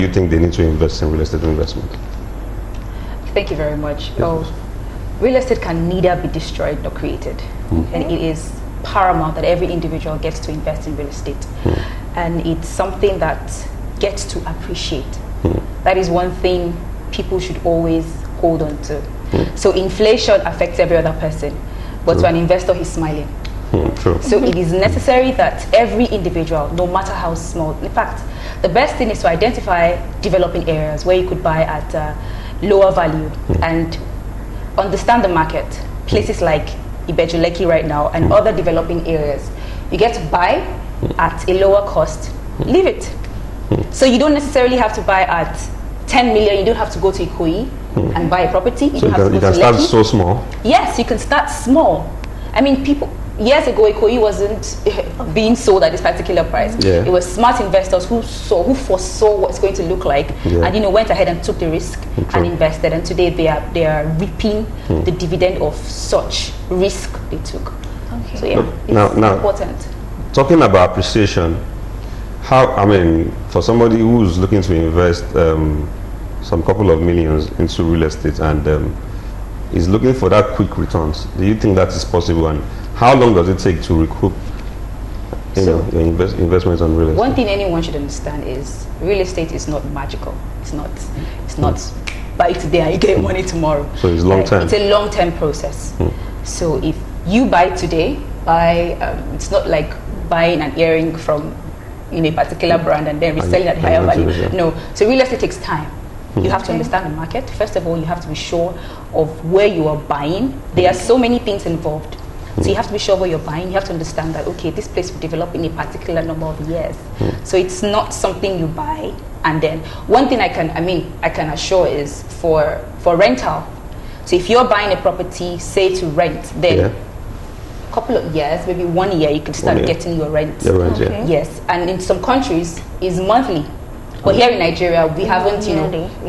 do you think they need to invest in real estate investment? Thank you very much. Oh, real estate can neither be destroyed nor created. And it is paramount that every individual gets to invest in real estate. And it's something that gets to appreciate. That is one thing people should always hold on to. So inflation affects every other person, but to an investor, he's smiling. So it is necessary that every individual, no matter how small, in fact, the best thing is to identify developing areas where you could buy at lower value and understand the market. Places like Ibejuleki right now and other developing areas, you get to buy at a lower cost, leave it. So you don't necessarily have to buy at 10 million, you don't have to go to Ikoyi and buy a property. So you can start so small? Yes, you can start small. I mean, people, years ago, Ikoyi wasn't being sold at this particular price. It was smart investors who foresaw what it's going to look like, and went ahead and took the risk and invested. And today they are reaping the dividend of such risk they took. So it's important. Talking about appreciation, for somebody who's looking to invest some couple of millions into real estate and is looking for that quick returns, do you think that is possible, and how long does it take to recoup your investments on real estate? One thing anyone should understand is real estate is not magical. It's not buy today and you get money tomorrow. So it's long term. It's a long term process. So if you buy today, it's not like buying an earring from a particular brand and then reselling at higher value. No. So real estate takes time. You have to understand the market. First of all, you have to be sure of where you are buying. There are so many things involved. So you have to be sure where you're buying. You have to understand that, okay, this place will develop in a particular number of years. So it's not something you buy and then. One thing I can assure is for rental. So if you're buying a property, say to rent, then a couple of years, maybe 1 year, you can start getting your rent. Yes, and in some countries, it's monthly. But here in Nigeria, we haven't,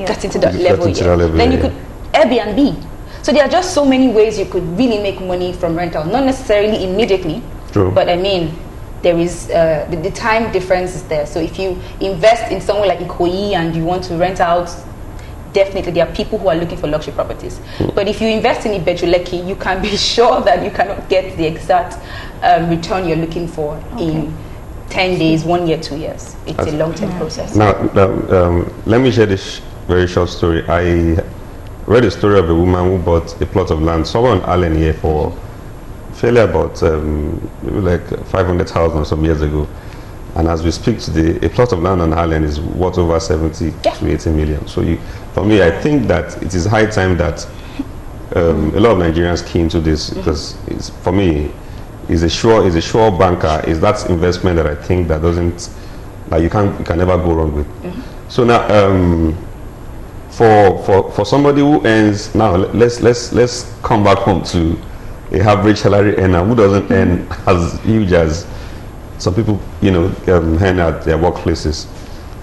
gotten to that level yet. Then you could Airbnb. So there are just so many ways you could really make money from rental. Not necessarily immediately, but there is the time difference is there. So if you invest in somewhere like Ikoyi and you want to rent out, definitely there are people who are looking for luxury properties. But if you invest in Ibejuleki, you can be sure that you cannot get the exact return you're looking for in 10 days, 1 year, 2 years. It's a long-term process. Now, let me share this very short story. I read a story of a woman who bought a plot of land somewhere on Allen here for fairly about maybe like 500,000 some years ago. And as we speak today, a plot of land on Allen is worth over 70 to 80 million. So for me, I think that it is high time that a lot of Nigerians key into this, because for me, is a sure banker, is that investment that I think that doesn't, like you can never go wrong with. So now for somebody who earns, now let's come back home to a average salary earner who doesn't earn as huge as some people earn at their workplaces.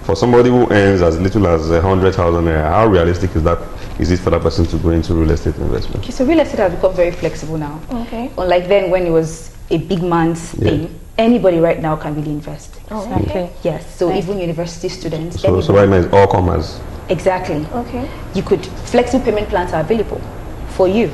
For somebody who earns as little as 100,000 naira, how realistic is it for that person to go into real estate investment? Okay, so real estate has become very flexible now. Unlike then when it was a big man's thing, anybody right now can really invest. Yes, so even university students. So right now it's all commerce. Exactly. You could, flexible payment plans are available for you.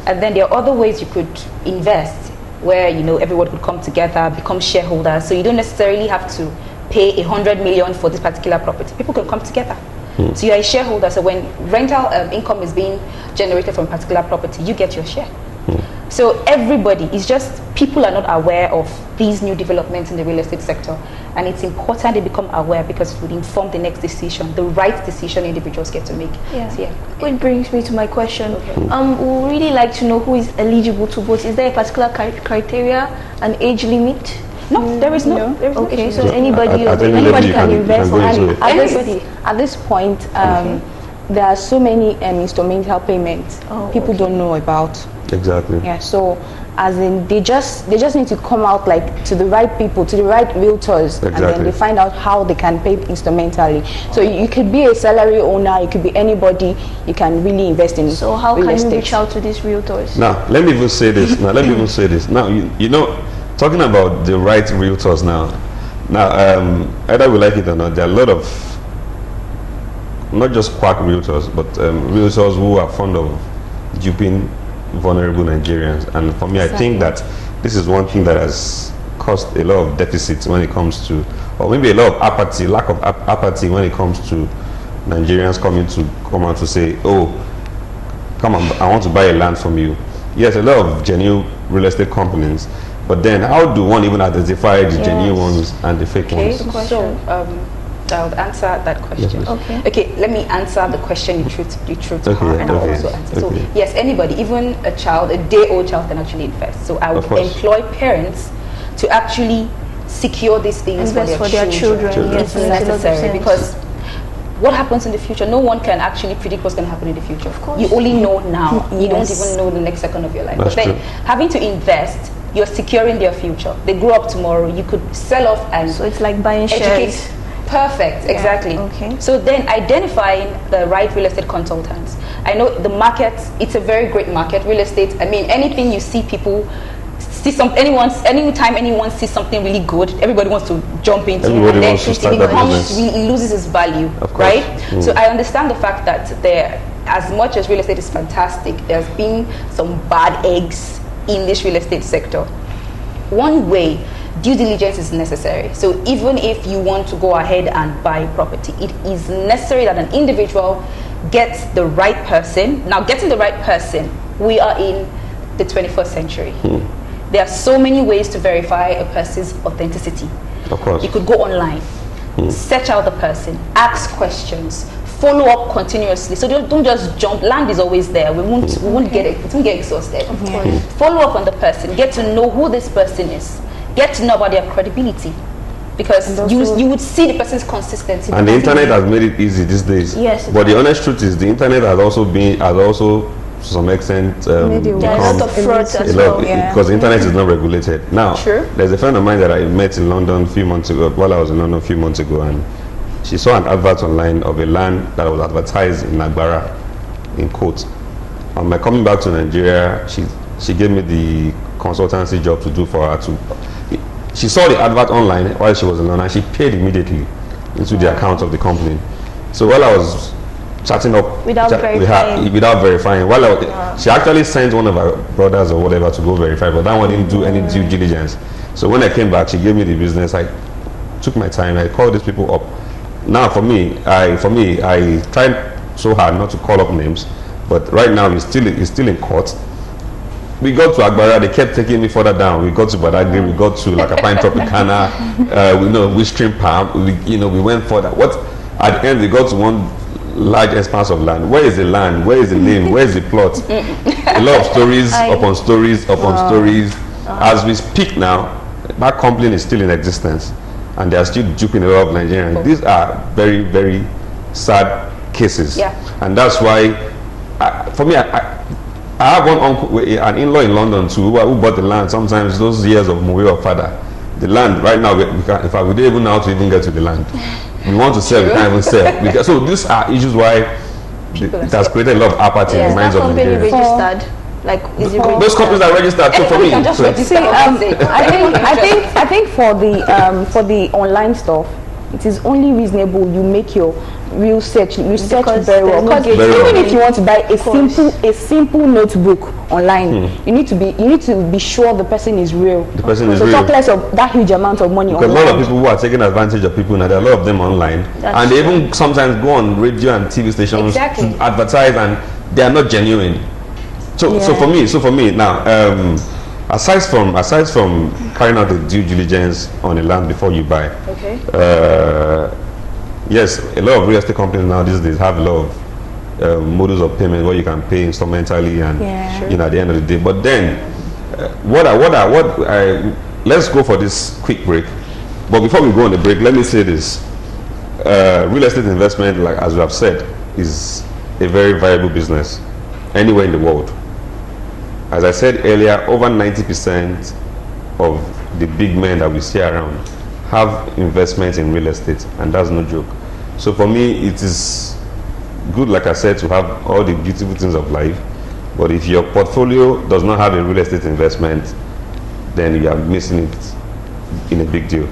And then there are other ways you could invest where everyone could come together, become shareholders. So you don't necessarily have to pay 100 million for this particular property. People can come together. So you're a shareholder. So when rental income is being generated from a particular property, you get your share. So everybody, it's just people are not aware of these new developments in the real estate sector, and it's important they become aware because it would inform the next decision, the right decision individuals get to make. So, which brings me to my question. We would really like to know who is eligible to vote. Is there a particular criteria, an age limit? No, there is no. Okay, so anybody can invest. At this point, there are so many instrumental payments people don't know about. Exactly. Yeah. So, as in, they just need to come out like to the right people, to the right realtors, and then they find out how they can pay instrumentally. So you could be a salary owner, you could be anybody. You can really invest in. So how can you reach out to these realtors? Now, let me even say this. Now, talking about the right realtors now, either we like it or not, there are a lot of not just quack realtors, but realtors who are fond of duping vulnerable Nigerians. And for me, I think that this is one thing that has caused a lot of deficits when it comes to, or maybe a lot of apathy, lack of apathy when it comes to Nigerians come out to say, oh, come on, I want to buy a land from you. Yes, a lot of genuine real estate companies, but then how do one even identify the genuine ones and the fake ones? So I'll answer that question. Yes, okay, let me answer the question the truth part, and I'll also answer. So yes, anybody, even a child, a day-old child, can actually invest. So I would employ parents to actually secure these things for their children. Yes, it's necessary, because what happens in the future, no one can actually predict what's going to happen in the future. Of course. You only know now. You don't even know the next second of your life. That's but then having to invest, you're securing their future. They grow up tomorrow. You could sell off and so it's like buying shares. Perfect, exactly. Okay. So then identifying the right real estate consultants. I know the market, it's a very great market, real estate. I mean, anything you see people see anytime anyone sees something really good, everybody wants to jump into it, and then it loses its value, right? So I understand the fact that as much as real estate is fantastic, there's been some bad eggs in this real estate sector. One way, due diligence is necessary. So even if you want to go ahead and buy property, it is necessary that an individual gets the right person. Now, getting the right person, we are in the 21st century. There are so many ways to verify a person's authenticity. Of course. You could go online, search out the person, ask questions, follow up continuously. So don't just jump. Land is always there. We won't get exhausted. Of course. Follow up on the person. Get to know who this person is. Get to know about their credibility, because you would see the person's consistency. And the internet has made it easy these days. Yes. But the honest truth is, the internet has also to some extent there's a lot of fraud as well, because the internet is not regulated. Now, there's a friend of mine that I met in London a few months ago, while I was in London a few months ago, and she saw an advert online of a land that was advertised in Agbara, in quotes. On my coming back to Nigeria, she gave me the consultancy job to do for her. She saw the advert online while she was in London, and she paid immediately into the account of the company. So while I was chatting up without verifying, she actually sent one of her brothers or whatever to go verify, but that one didn't do any due diligence. So when I came back, she gave me the business. I took my time. I called these people up. Now for me, I tried so hard not to call up names, but right now it's still in court. We got to Agbara, they kept taking me further down. We got to Badagry, we got to Lakapine Tropicana, we stream palm, we went further. At the end, we got to one large expanse of land. Where is the land? Where is the name? Where is the plot? A lot of stories upon stories upon stories. As we speak now, that company is still in existence, and they are still duping a lot of Nigerians. These are very, very sad cases, and that's why, for me, I have one uncle, an in-law in London too, who bought the land. Sometimes those years of Mowe or father, the land right now, in fact, we don't even know how to even get to the land. We want to sell, we can't even sell. So these are issues why it has created a lot of apathy in the minds of Nigerians. Registered? Like, is it registered? Those companies are registered. So for me, I think for the online stuff, it is only reasonable you make your research very well. Because even if you want to buy a simple notebook online, you need to be sure the person is real. The person is real. So talk less of that huge amount of money because online. a lot of people who are taking advantage of people now, there are a lot of them online, and they even sometimes go on radio and TV stations to advertise, and they are not genuine. So for me now, aside from carrying out the due diligence on a land before you buy, yes, a lot of real estate companies now these days have a lot of models of payment where you can pay instrumentally and at the end of the day. But then, let's go for this quick break. But before we go on the break, let me say this: real estate investment, like as we have said, is a very viable business anywhere in the world. As I said earlier, over 90% of the big men that we see around have investments in real estate, and that's no joke. So for me, it is good, like I said, to have all the beautiful things of life, but if your portfolio does not have a real estate investment, then you are missing it in a big deal.